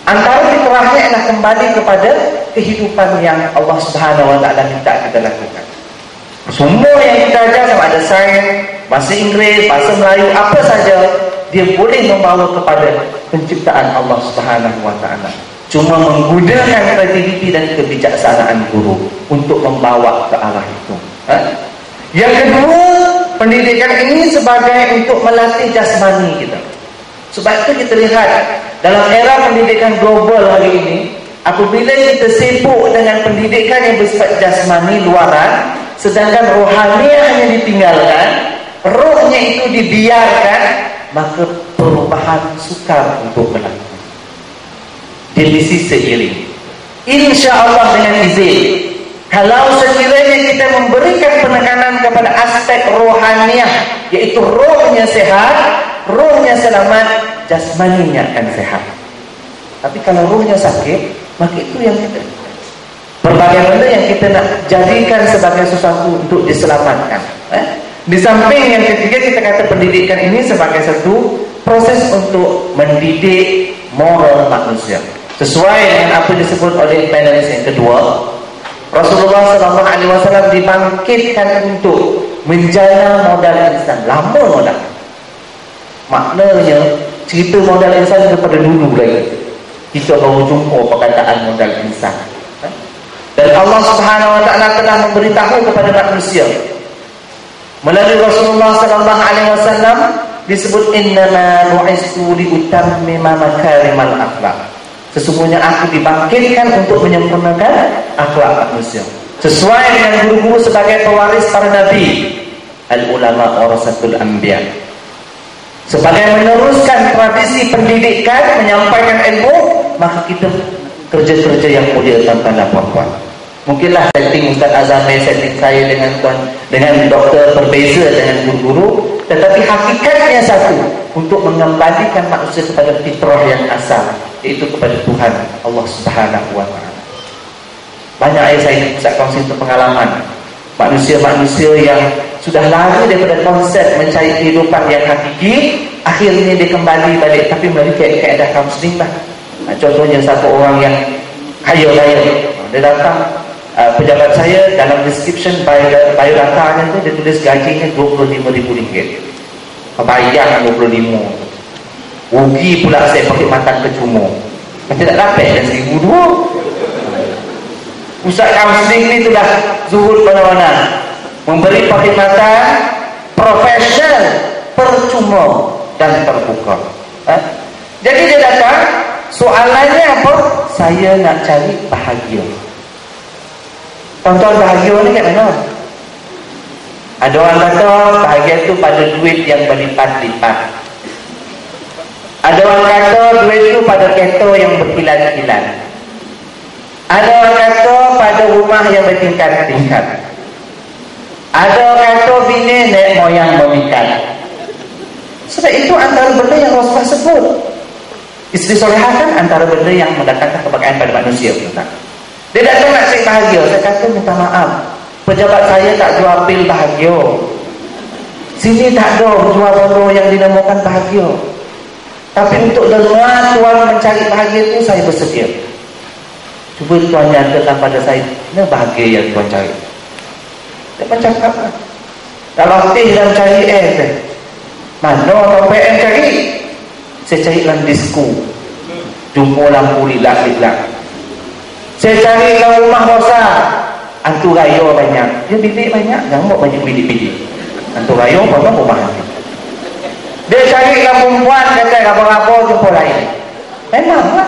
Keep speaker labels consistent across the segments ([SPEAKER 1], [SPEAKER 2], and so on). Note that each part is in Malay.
[SPEAKER 1] Antara fitrahnya adalah kembali kepada kehidupan yang Allah Subhanahu wa taala minta kita lakukan. Semua yang kita ajar, sama ada sains, bahasa Inggeris, bahasa Melayu, apa saja, dia boleh membawa kepada penciptaan Allah Subhanahu wa taala. Cuma menggunakan kreativiti dan kebijaksanaan guru untuk membawa ke arah itu. Yang kedua, pendidikan ini sebagai untuk melatih jasmani kita. Sebab itu kita lihat dalam era pendidikan global hari ini, apabila kita sibuk dengan pendidikan yang bersifat jasmani luaran, sedangkan rohaniahnya ditinggalkan, rohnya itu dibiarkan, maka perubahan sukar untuk berlaku. Divisi seiring. Insya Allah dengan izin, kalau sekiranya kita memberikan penekanan kepada aspek rohaniah, yaitu rohnya sehat, rohnya selamat, jasmaninya akan sehat. Tapi kalau rohnya sakit, maka itu yang kita, berbagai benda yang kita nak jadikan sebagai sesuatu untuk diselamatkan. Di samping yang ketiga, kita kata pendidikan ini sebagai satu proses untuk mendidik moral manusia. Sesuai dengan apa disebut oleh panelis yang kedua, Rasulullah SAW dibangkitkan untuk menjana modal insan. Lama modal. Maknanya cerita modal insan daripada dulu lagi. Kita baru jumpa perkataan modal insan. Dan Allah Subhanahu wa taala telah memberitahu kepada manusia melalui Rasulullah SAW, disebut innama bu'istu liutammima makarimal akhlaq. Sesungguhnya aku dibangkitkan untuk menyempurnakan akhlak manusia. Sesuai dengan guru-guru sebagai pewaris para nabi, al-ulama warasatul anbiya. Sebagai meneruskan tradisi pendidikan, menyampaikan ilmu, maka kita kerja-kerja yang mulia tuan-tuan dan puan-puan. Mungkinlah setting Ustaz Azami, setting saya dengan doktor berbeza dengan guru-guru, tetapi hakikatnya satu, untuk mengembalikan manusia kepada fitrah yang asal, yaitu kepada Tuhan Allah Subhanahu wa taala. Banyak ayat saya Ustaz kongsi untuk pengalaman manusia-manusia yang sudah lari daripada konsep mencari kehidupan yang hakiki, akhirnya dia kembali balik, tapi melalui keadaan kaunseling lah. Contohnya satu orang yang kaya-kaya, dia datang, pejabat saya dalam description biodatanya tu dia tulis gajinya RM25,000. Bayar RM25,000. Rugi pula saya pakai matan kecuma. Macam tak dapat dan RM1,200. Pusat kaunseling ni tu dah zuhud mana-mana, memberi perkhidmatan profesional, percuma dan terbuka. Jadi dia datang, soalannya apa? Saya nak cari bahagia. Tuan-tuan, bahagia ni kat mana? Ada orang kata bahagia tu pada duit yang berlipat-lipat. Ada orang kata duit tu pada kereta yang berkilat-kilat. Ada orang kata pada rumah yang bertingkat-tingkat. Ada orang kata bini naik moyang memikat. Sebab itu antara benda yang Rasulullah sebut. Isteri solehah kan antara benda yang mendatangkan kebahagiaan pada manusia. Dia datang nak cari bahagia. Saya kata minta maaf, pejabat saya tak jual pil bahagia. Sini tak ada jual benda yang dinamakan bahagia. Tapi untuk dengar Tuan mencari bahagia itu, saya bersedia. Cuba Tuan nyatakan pada saya, mana bahagia yang Tuan cari? Dia bercakap, kalau teh dalam cari air, mana orang PM cari? Saya cari dalam disko, jumpa lampu lilak-lilak. Saya cari dalam rumah rosak, hantu raya banyak. Dia bilik banyak, jangan buat banyak bilik-bilik. Hantu raya apa rumah. Dia cari dalam perempuan, kata apa-apa jumpa lain. Memanglah.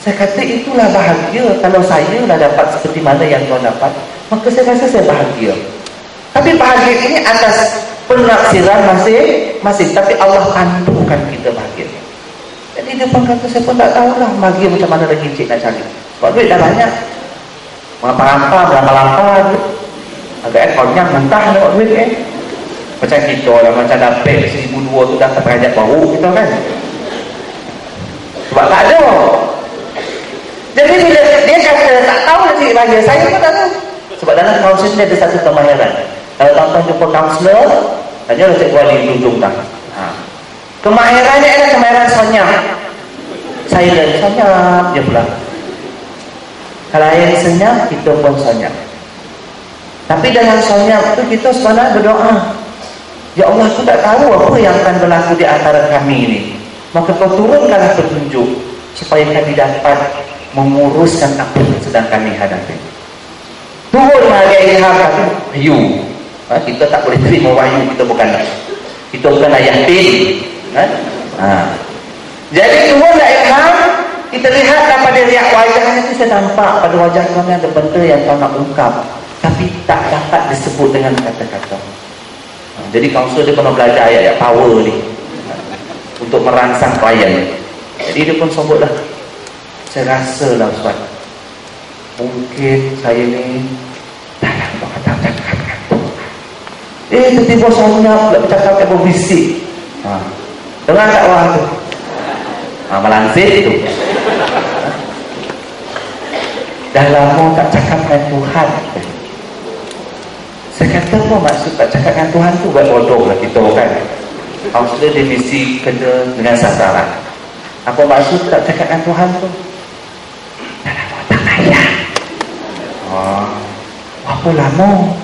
[SPEAKER 1] Saya kata itulah bahagia. Kalau saya dah dapat seperti mana yang Tuan dapat, maka saya rasa saya bahagia. Tapi bahagia ini atas penafsiran masing-masing. Tapi Allah pandukan kita bahagia. Jadi dia pun kata, saya pun tak tahulah bahagia macam mana lagi cik nak cari. Sebab duit dah banyak. Mengapa-ngapa, berapa-lapa duit. Agak konyak mentah nak duit Macam kita lah, macam dapat RM1,200 tu dah terperanjat baru kita kan. Sebab tak ada. Jadi bila dia kata tak tahu nak cari bahagia, saya pun tak tahu. Sebab dalam kaunseling dia ada satu kemahiran. Kalau tuan-tuan jumpa kaunselor, tanya lah Cikgu Ali di ujung tak. Kemahirannya adalah kemahiran senyap. senyap je pula. Kalau yang senyap, kita pun senyap. Tapi dalam senyap tu kita sebenarnya berdoa, ya Allah, aku tak tahu apa yang akan berlaku di antara kami ini. Maka kau turunkanlah petunjuk supaya kami dapat menguruskan apa yang sedang kami hadapi. Turun hargai ilham tapi wahyu. Kita tak boleh terima wahyu, kita bukan ayah tin. Jadi turunlah ilham. Kita lihat daripada riak wajahnya itu, saya nampak pada wajah kami ada benda yang kau nak ungkap, tapi tak dapat disebut dengan kata-kata. Jadi kaunselor dia pernah belajar ayat-ayat power ni untuk merangsang klien. Jadi dia pun sebutlah, saya rasa lah Ustaz, mungkin saya ni tak nak kata-kata. Tiba-tiba senyap pula bercakap kat berbisik. Dengar tak orang tu? Melansir tu. Dah lama tak cakap dengan Tuhan. Saya kata apa maksud tak cakap dengan Tuhan tu? Buat bodoh lah kita kan. Kaunselor dia mesti kena dengan sasaran. Apa maksud tak cakap dengan Tuhan tu? Dah lama tak ayah. Apa lama?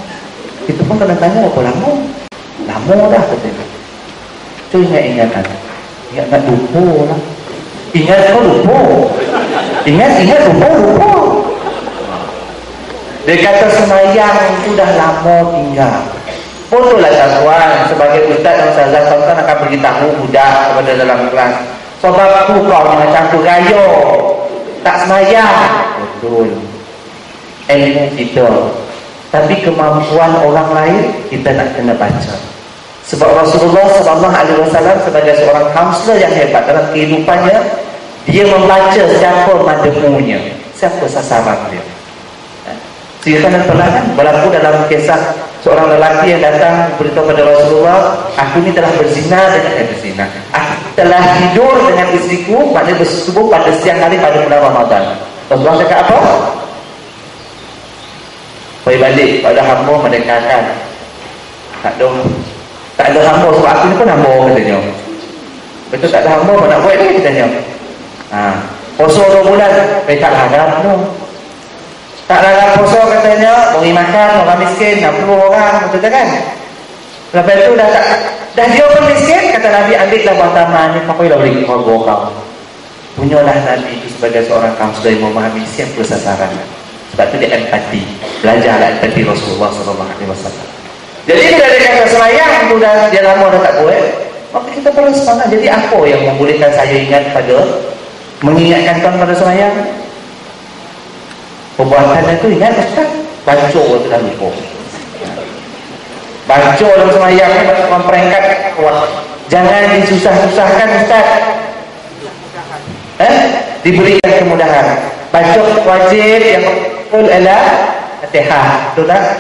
[SPEAKER 1] Kita pun kena tanya apa lama. Lama dah katanya. Tu ingat-ingatan. Ingat lupa lah. Ingat kau lupa. Ingat lupa. Dia kata semayang itu dah lama tinggal. Betullah tuan, sebagai ustaz dan ustazah, tuan akan beritahu budak kepada dalam kelas, sebab aku kau macam tu raya tak semayang. Betul, ilmu kita, tapi kemampuan orang lain kita nak kena baca. Sebab Rasulullah SAW sebagai seorang kaunselor yang hebat dalam kehidupannya, dia membaca siapa madmunya, siapa sasaran dia. Cerita dan pernah kan berlaku dalam kisah seorang lelaki yang datang beritahu kepada Rasulullah, aku ni telah berzina dengan berzina. Aku telah tidur dengan istriku, maknanya bersetubuh pada siang hari pada bulan Ramadan. Rasulullah cakap apa? Pergi balik pada hamba mendekatkan. Tak ada hamba sebab aku ni pun hamba katanya. Betul tak ada hamba apa nak buat ni katanya. Puasa 2 bulan, tak harap tu. Tak larang puasa katanya, beri makan orang miskin 60 orang, betul kan? Lepas tu dah dia pun miskin, kata Nabi, ambillah buah taman ni, kau boleh beri keluarga kau. Punyalah Nabi itu sebagai seorang kaunselor yang memahami siapa sasaran. Sebab tu dia empati, belajarlah empati Rasulullah SAW. Jadi bila dia kata semayang tu dah dia lama dah tak buat, maka kita perlu semangat. Jadi apa yang membolehkan saya ingat pada mengingatkan tuan pada semayang? Perbuatannya tu ingat Ustaz, baca tu dah lupa. Baca dalam semayang ni baca perangkat kuat. Jangan disusah-susahkan Ustaz. Diberikan kemudahan. Baca wajib yang betul adalah Fatihah. Betul tak?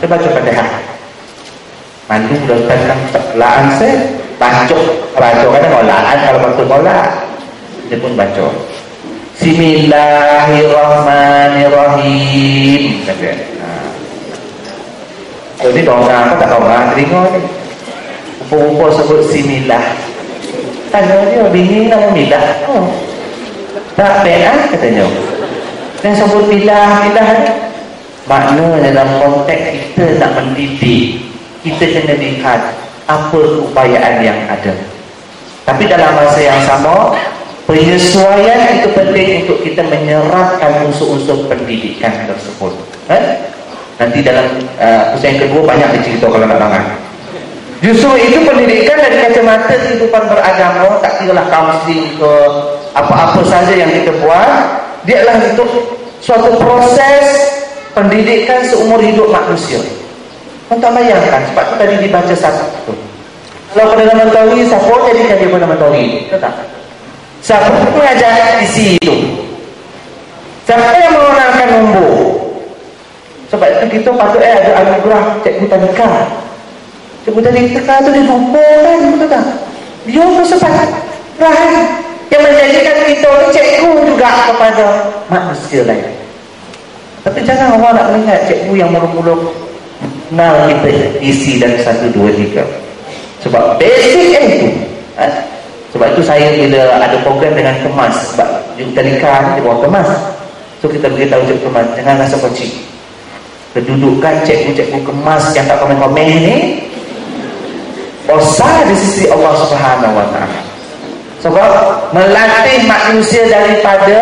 [SPEAKER 1] Coba baca Fatihah. Mandu dah Ustaz la'an saya. Baca kan mau la'an, kalau betul mau la'an. Dia pun baca. Bismillahirrahmanirrahim. Jadi orang tak tahu orang telinga ni. Rupa-rupa sebut similah. Tanya dia, bini nama milah. Tak benar katanya. Dan sebut milah ni. Makna dalam konteks kita nak mendidik, kita kena lihat apa keupayaan yang ada. Tapi dalam masa yang sama, penyesuaian itu penting untuk kita menyerapkan unsur-unsur pendidikan tersebut. Nanti dalam usaha yang kedua banyak dicerita kalau nak dengar. Justru itu pendidikan dari kacamata kehidupan beragama, tak kiralah kaunseling ke apa-apa saja yang kita buat, dia adalah untuk suatu proses pendidikan seumur hidup manusia. Untuk bayangkan, sebab itu tadi dibaca satu. Kalau Perdana Menteri, siapa jadikan dia Perdana Menteri? Betul tak? Siapa mengajar isi itu? Siapa yang mengenalkan nombor? Sebab itu kita patut ada anugerah cikgu tadika. Cikgu tadika tu dia lupa kan, betul tak? Dia bersepakat rahan yang menjadikan kita ni cikgu juga kepada manusia lain. Tapi jangan orang nak melihat cikgu yang mula-mula kenal kita isi dan 1, 2, 3. Sebab basic itu. Sebab itu saya bila ada program dengan Kemas, sebab talikan di bawah kemas. So kita beritahu cikgu kemas, jangan rasa kocik. Kedudukan cikgu-cikgu kemas yang tak komen-komen ni besar di sisi Allah Subhanahu Wa Taala. Sebab melatih manusia daripada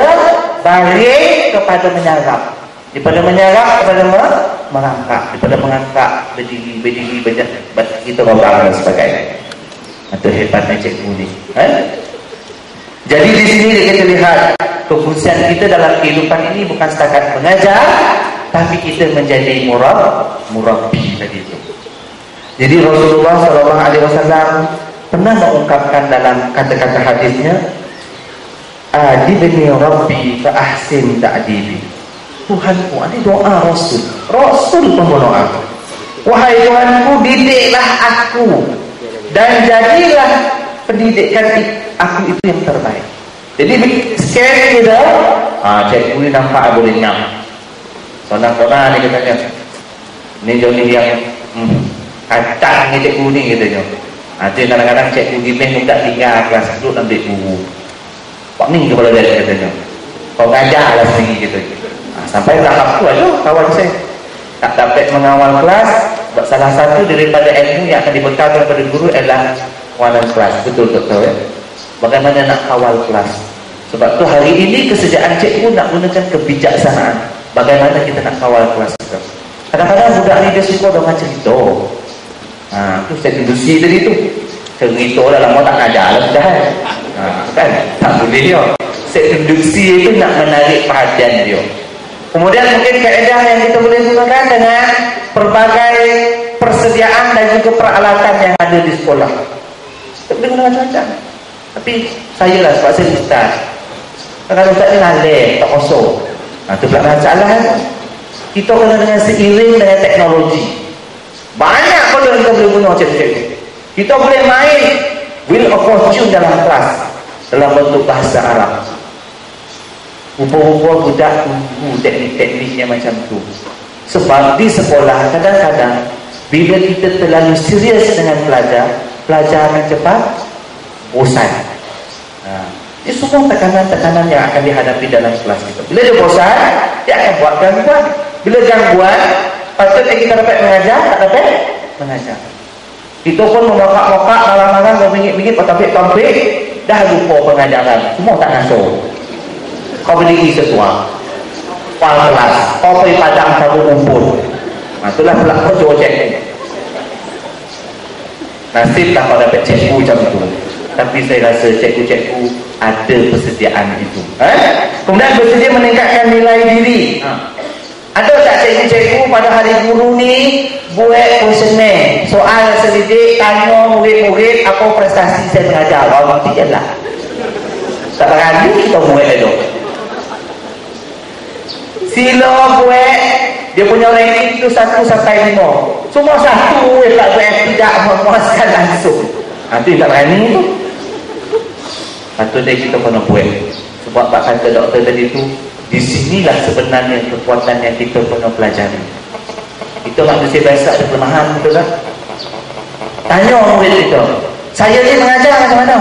[SPEAKER 1] baring kepada menyarap, daripada menyarap kepada merangkak, daripada merangkak berdiri kita berbaring dan sebagainya. Itu hebatnya cikgu ni. Jadi di sini kita lihat kefungsian kita dalam kehidupan ini bukan setakat mengajar, tapi kita menjadi murabbi tadi itu. Jadi Rasulullah SAW pernah mengungkapkan dalam kata-kata hadisnya, adibni rabbi fa ahsin ta'dibi. Tuhanku, ini doa Rasul. Rasul pun berdoa, wahai Tuhanku, didiklah aku dan jadilah pendidikan aku itu yang terbaik. Jadi sekali kita, cikgu ni nampak boleh nyam. Sonang-sonang ni katanya, ni Johnny yang kacang ni cikgu ni katanya. Nanti kadang-kadang cikgu gimeh pun tak tinggal kelas duduk dan ambil buku. Pak ni kepala dia katanya, kau ngajar lah sendiri katanya. Sampai tahap tu aja kawan saya tak dapat mengawal kelas. Salah satu daripada ilmu yang akan dibekalkan kepada guru adalah kawalan kelas. Betul doktor ya? Bagaimana nak kawal kelas? Sebab tu hari ini kesejahteraan cikgu nak gunakan kebijaksanaan. Bagaimana kita nak kawal kelas kita? Kadang-kadang budak ni dia suka dengan cerita. Tu saya tundusi tadi tu. Cerita lah lama tak ngajar lah sudah kan? Tak boleh dia. Saya tundusi itu nak menarik perhatian dia. Kemudian mungkin kaedah yang kita boleh gunakan dengan pelbagai persediaan dan juga peralatan yang ada di sekolah. Kita boleh guna macam-macam. Tapi saya lah sebab saya ustaz. Kalau ustaz ni ngalih, tak kosong. Itu pula masalah kan. Kita kena dengan seiring dengan teknologi. Banyak kalau kita boleh guna cikgu-cikgu. Kita boleh main Wheel of Fortune dalam kelas dalam bentuk bahasa Arab. Rupa-rupa budak tunggu teknik-tekniknya macam tu. Sebab di sekolah kadang-kadang bila kita terlalu serius dengan pelajar akan cepat bosan. Ini semua tekanan-tekanan yang akan dihadapi dalam kelas kita. Bila dia bosan, dia akan buat gangguan. Bila gangguan, patutnya kita dapat mengajar, tak dapat mengajar. Kita pun memokak-mokak malam-malam berbingit-bingit tampik-tampik, dah lupa pengajaran. Semua tak ngasuh. Kau beli sesuatu pal kelas, kau pergi padang kamu kumpul. Itulah pula kau cek ni. Nasib tak kau dapat cikgu macam tu. Tapi saya rasa cikgu-cikgu ada persediaan itu. Kemudian bersedia meningkatkan nilai diri. Ada tak cikgu-cikgu pada hari guru ni buat kuesioner, soal selidik, tanya murid-murid apa prestasi saya mengajar. Orang nanti je lah. Tak berani kita buat itu. Sila buat dia punya ranking tu 1 sampai 5. Semua 1 tak buat tidak memuaskan langsung. Nanti tak berani tu. Patutnya kita kena buat. Sebab Pak kata doktor tadi tu, di sinilah sebenarnya kekuatan yang kita kena pelajari. Kita manusia biasa ada kelemahan, betul tak? Tanya murid kita, saya ni mengajar macam mana?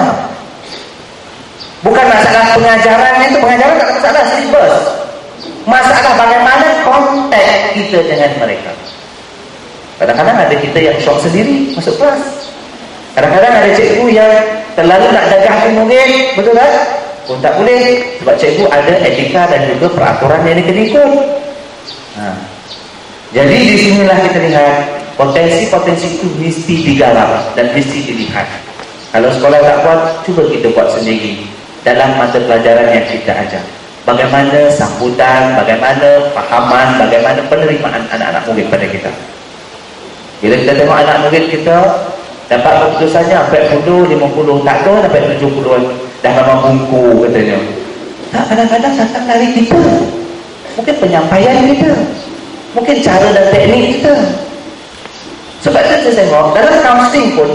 [SPEAKER 1] Bukan masalah pengajaran itu, pengajaran tak ada masalah, silibus. Masalah bagaimana kontak kita dengan mereka. Kadang-kadang ada kita yang syok sendiri masuk kelas. Kadang-kadang ada cikgu yang terlalu nak jaga murid, betul tak? Pun tak boleh. Sebab cikgu ada etika dan juga peraturan yang dia kena ikut. Jadi di sinilah kita lihat potensi-potensi itu mesti digarap dan mesti dilihat. Kalau sekolah tak buat, cuba kita buat sendiri dalam mata pelajaran yang kita ajar. Bagaimana sambutan, bagaimana fahaman, bagaimana penerimaan anak-anak murid pada kita. Bila kita tengok anak murid kita dapat keputusannya 40, 50, tak tahu dapat 70-an, dah memang bungku katanya. Tak, kadang-kadang datang dari kita. Mungkin penyampaian kita, mungkin cara dan teknik kita. Sebab itu saya tengok dalam counseling pun